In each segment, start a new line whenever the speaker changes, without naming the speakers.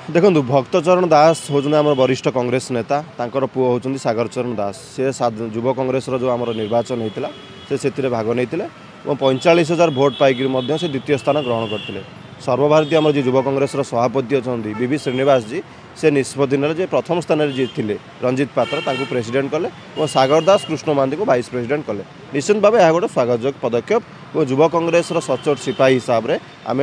देखो भक्तचरण दास होचुन आम वरिष्ठ कांग्रेस नेता तांकर पुओ होचुन सागरचरण दास से युव कांग्रेस जो आम निर्वाचन होता से भाग नहीं 45,000 भोट पाइक से द्वितीय स्थान ग्रहण करते। सर्वभारतीय आम जो युव कांग्रेस सभापति अच्छा बीवी श्रीनिवास जी से निष्पत्ति ने प्रथम स्थान में जी थे रंजित पात्र प्रेसिडेंट कले और सागर दास कृष्ण महांती को वाइस प्रेसिडेंट कले। निश्चित भाव यह गोटे स्वागतयोग्य पदक्षेप और युव कांग्रेस सचोट सिपाही हिसाब से आम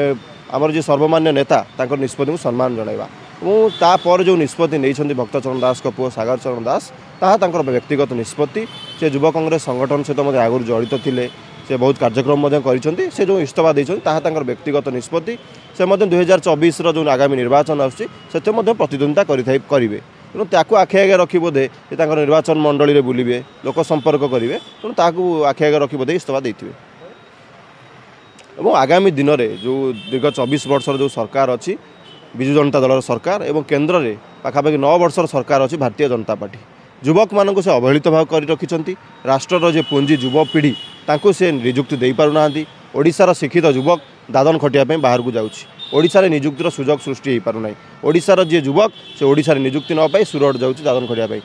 आमर जो सर्वमान्य नेता निष्पत्ति को सम्मान जनइबा और तापर जो निष्पत्ति नहीं भक्तचरण दास को पुओ सागरचरण दास ताहा व्यक्तिगत निष्पत्ति से युव कांग्रेस संगठन सहित आगुरी जड़ित थे से बहुत कार्यक्रम कर से जो इस्तफा देते व्यक्तिगत निष्पत्ति से 2024 जो आगामी निर्वाचन आसे प्रतिद्वंदिता करेंगे तेणु ताकू आखि आगे रखी बोधे निर्वाचन मंडली में बुलवे लोक संपर्क करेंगे तेणु आखि आगे रखी बोधे इस्तफा देते और आगामी दिन में जो दीर्घ 24 वर्षर जो सरकार अच्छी विजु जनता दल सरकार और केन्द्र में पाखापाखि 9 वर्षर सरकार अच्छी भारतीय जनता पार्टी युवक मानक से अवहेलित भाव कर रखिंट राष्ट्र जो पुंजी युवपीढ़ी तांको से निजुक्ति दे पारुना ओडिशार शिक्षित युवक दादन खटिया बाहर को जाऊँगी ओडिशारे निजुक्तिर सुजोग सृष्टि हो पारना ओडिशार जी युवक से ओडिशारे निजुक्ति न पाई सुरट जाऊँगी दादन खटिया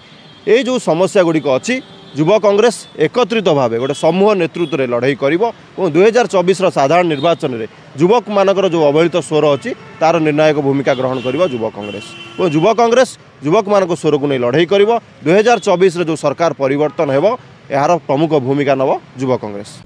ये जो समस्या गुड़िक अच्छी युव कांग्रेस एकत्रित भाव गोटे समूह नेतृत्व में लड़ाई कर 2024 साधारण निर्वाचन में युवक मानकर जो अवहेलित स्वर अच्छी तार निर्णायक भूमिका ग्रहण कर युव कांग्रेस और युव कांग्रेस युवक मान स्वर को नहीं लड़ाई कर 2024 जो सरकार परिवर्तन हो यार प्रमुख भूमिका नब युव कांग्रेस।